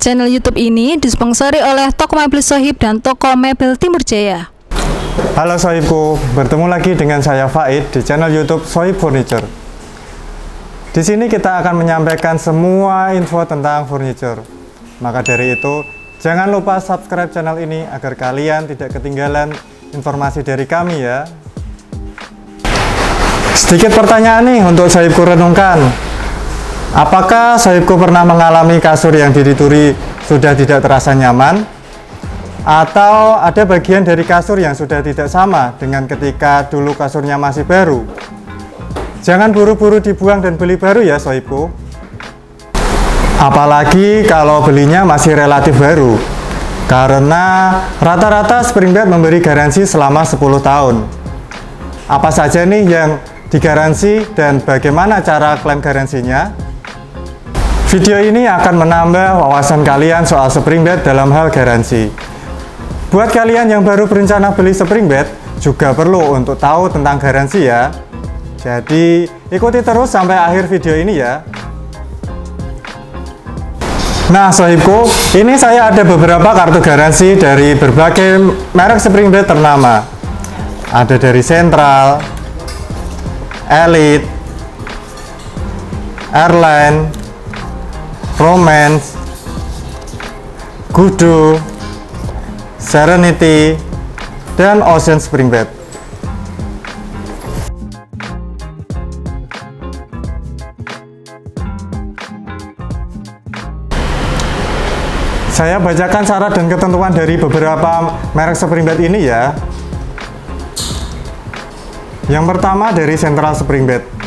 Channel YouTube ini disponsori oleh Toko Mebel Sohib dan Toko Mebel Timur Jaya. Halo Sohibku, bertemu lagi dengan saya Faid di channel YouTube Sohib Furniture. Di sini kita akan menyampaikan semua info tentang furniture. Maka dari itu, jangan lupa subscribe channel ini agar kalian tidak ketinggalan informasi dari kami ya. Sedikit pertanyaan nih untuk Sohibku renungkan. Apakah Sohibku pernah mengalami kasur yang ditituri sudah tidak terasa nyaman? Atau ada bagian dari kasur yang sudah tidak sama dengan ketika dulu kasurnya masih baru? Jangan buru-buru dibuang dan beli baru ya Sohibku. Apalagi kalau belinya masih relatif baru. Karena rata-rata spring bed memberi garansi selama 10 tahun. Apa saja nih yang digaransi dan bagaimana cara klaim garansinya? Video ini akan menambah wawasan kalian soal spring bed dalam hal garansi. Buat kalian yang baru berencana beli spring bed, juga perlu untuk tahu tentang garansi ya. Jadi, ikuti terus sampai akhir video ini ya. Nah, Sohibku, ini saya ada beberapa kartu garansi dari berbagai merek spring bed ternama. Ada dari Central, Elite, Airline, Romance, Gudo, Serenity, dan Ocean Spring Bed. Saya bacakan syarat dan ketentuan dari beberapa merek spring bed ini ya. Yang pertama dari Central Spring Bed.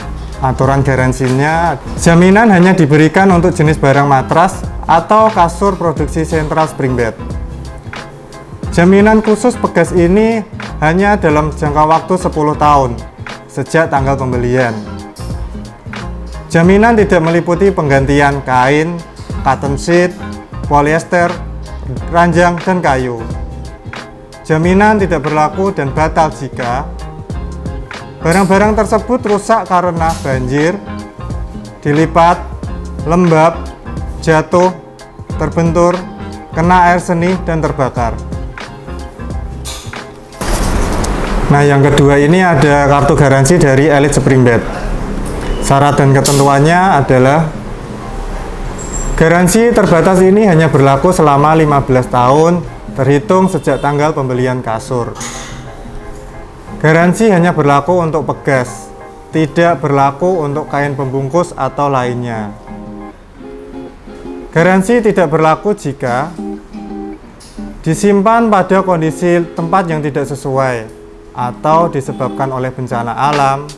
Aturan garansinya, jaminan hanya diberikan untuk jenis barang matras atau kasur produksi Central Spring Bed. Jaminan khusus pegas ini hanya dalam jangka waktu 10 tahun sejak tanggal pembelian. Jaminan tidak meliputi penggantian kain, cotton sheet, polyester, ranjang, dan kayu. Jaminan tidak berlaku dan batal jika barang-barang tersebut rusak karena banjir, dilipat, lembab, jatuh, terbentur, kena air seni, dan terbakar. Nah, yang kedua ini ada kartu garansi dari Elite Spring Bed. Syarat dan ketentuannya adalah garansi terbatas ini hanya berlaku selama 15 tahun terhitung sejak tanggal pembelian kasur. Garansi hanya berlaku untuk pegas, tidak berlaku untuk kain pembungkus atau lainnya. Garansi tidak berlaku jika disimpan pada kondisi tempat yang tidak sesuai, atau disebabkan oleh bencana alam,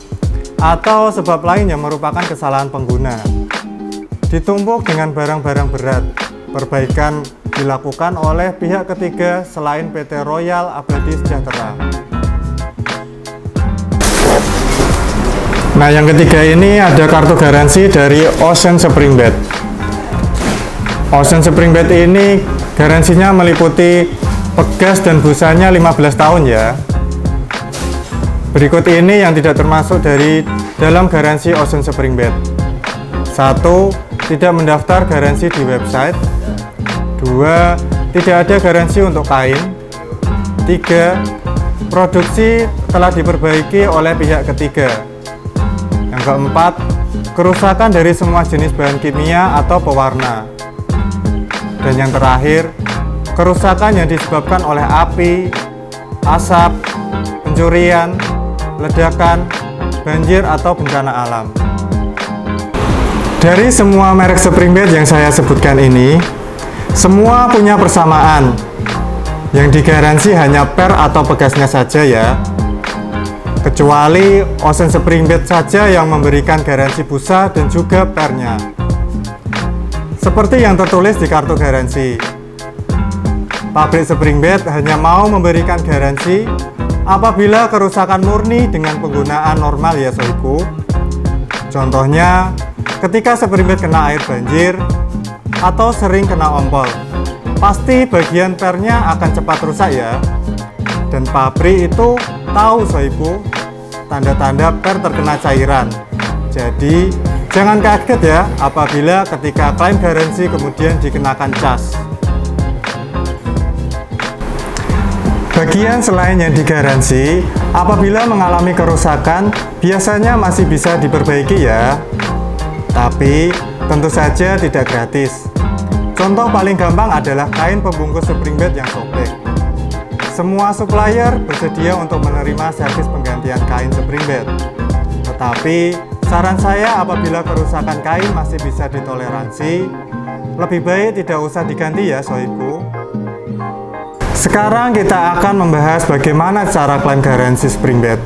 atau sebab lain yang merupakan kesalahan pengguna. Ditumpuk dengan barang-barang berat, perbaikan dilakukan oleh pihak ketiga selain PT Royal Abadi Sejahtera. Nah, yang ketiga ini ada kartu garansi dari Ocean Spring Bed. Ocean Spring Bed ini garansinya meliputi pegas dan busanya 15 tahun ya. Berikut ini yang tidak termasuk dari dalam garansi Ocean Spring Bed. 1. Tidak mendaftar garansi di website. 2. Tidak ada garansi untuk kain. 3. Produksi telah diperbaiki oleh pihak ketiga. Yang keempat, kerusakan dari semua jenis bahan kimia atau pewarna. Dan yang terakhir, kerusakan yang disebabkan oleh api, asap, pencurian, ledakan, banjir, atau bencana alam. Dari semua merek spring bed yang saya sebutkan ini, semua punya persamaan. Yang digaransi hanya per atau pegasnya saja ya. Kecuali Ocean Spring Bed saja yang memberikan garansi busa dan juga pernya. Seperti yang tertulis di kartu garansi. Pabrik Spring Bed hanya mau memberikan garansi apabila kerusakan murni dengan penggunaan normal ya Sohibku. Contohnya, ketika spring bed kena air banjir atau sering kena ompol, pasti bagian pernya akan cepat rusak ya. Dan pabrik itu tahu Sohibku tanda-tanda per terkena cairan. Jadi Jangan kaget ya apabila ketika klaim garansi kemudian dikenakan cas. Bagian selain yang digaransi, apabila mengalami kerusakan, biasanya masih bisa diperbaiki ya. Tapi, tentu saja tidak gratis. Contoh paling gampang adalah kain pembungkus spring bed yang sobek. Semua supplier bersedia untuk menerima servis penggantian kain spring bed. Tetapi, saran saya apabila kerusakan kain masih bisa ditoleransi, lebih baik tidak usah diganti ya sohibku. Sekarang kita akan membahas bagaimana cara klaim garansi spring bed.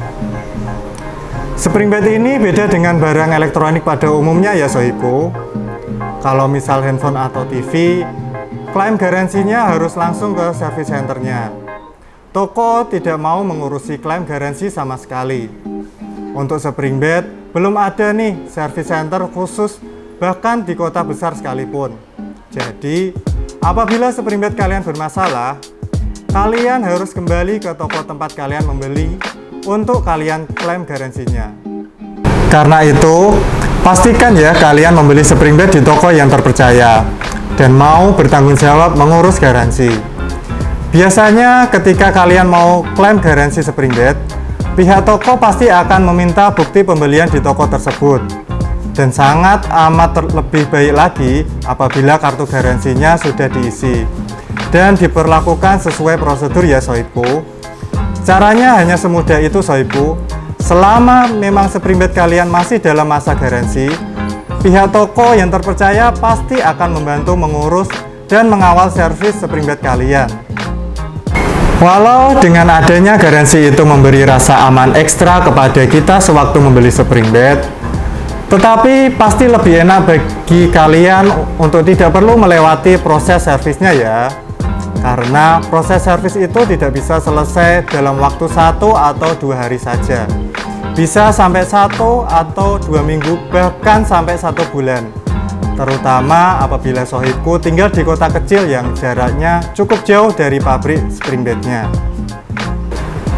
Spring bed ini beda dengan barang elektronik pada umumnya ya sohibku. Kalau misal handphone atau TV, klaim garansinya harus langsung ke service centernya. Toko tidak mau mengurusi klaim garansi sama sekali. Untuk spring bed, belum ada nih service center khusus bahkan di kota besar sekalipun. Jadi, apabila spring bed kalian bermasalah, kalian harus kembali ke toko tempat kalian membeli untuk kalian klaim garansinya. Karena itu, pastikan ya kalian membeli spring bed di toko yang terpercaya dan mau bertanggung jawab mengurus garansi. Biasanya ketika kalian mau klaim garansi spring bed, pihak toko pasti akan meminta bukti pembelian di toko tersebut. Dan sangat amat lebih baik lagi apabila kartu garansinya sudah diisi dan diperlakukan sesuai prosedur ya sohibku. Caranya hanya semudah itu sohibku. Selama memang spring bed kalian masih dalam masa garansi, pihak toko yang terpercaya pasti akan membantu mengurus dan mengawal servis spring bed kalian. Walau dengan adanya garansi itu memberi rasa aman ekstra kepada kita sewaktu membeli spring bed, tetapi pasti lebih enak bagi kalian untuk tidak perlu melewati proses servisnya ya. Karena proses servis itu tidak bisa selesai dalam waktu 1 atau 2 hari saja. Bisa sampai 1 atau 2 minggu, bahkan sampai 1 bulan. Terutama apabila sohibku tinggal di kota kecil yang jaraknya cukup jauh dari pabrik spring bednya.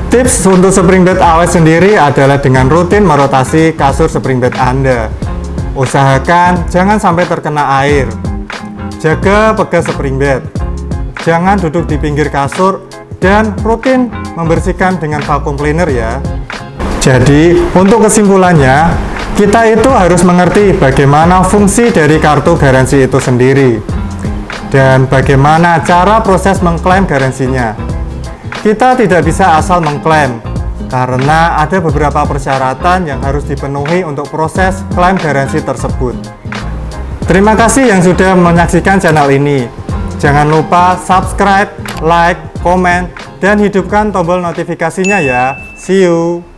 Tips untuk spring bed awet sendiri adalah dengan rutin merotasi kasur spring bed Anda. Usahakan jangan sampai terkena air. Jaga pegas spring bed. Jangan duduk di pinggir kasur dan rutin membersihkan dengan vacuum cleaner ya. Jadi, untuk kesimpulannya, kita itu harus mengerti bagaimana fungsi dari kartu garansi itu sendiri dan bagaimana cara proses mengklaim garansinya. Kita tidak bisa asal mengklaim karena ada beberapa persyaratan yang harus dipenuhi untuk proses klaim garansi tersebut. Terima kasih yang sudah menyaksikan channel ini. Jangan lupa subscribe, like, komen, dan hidupkan tombol notifikasinya ya. See you!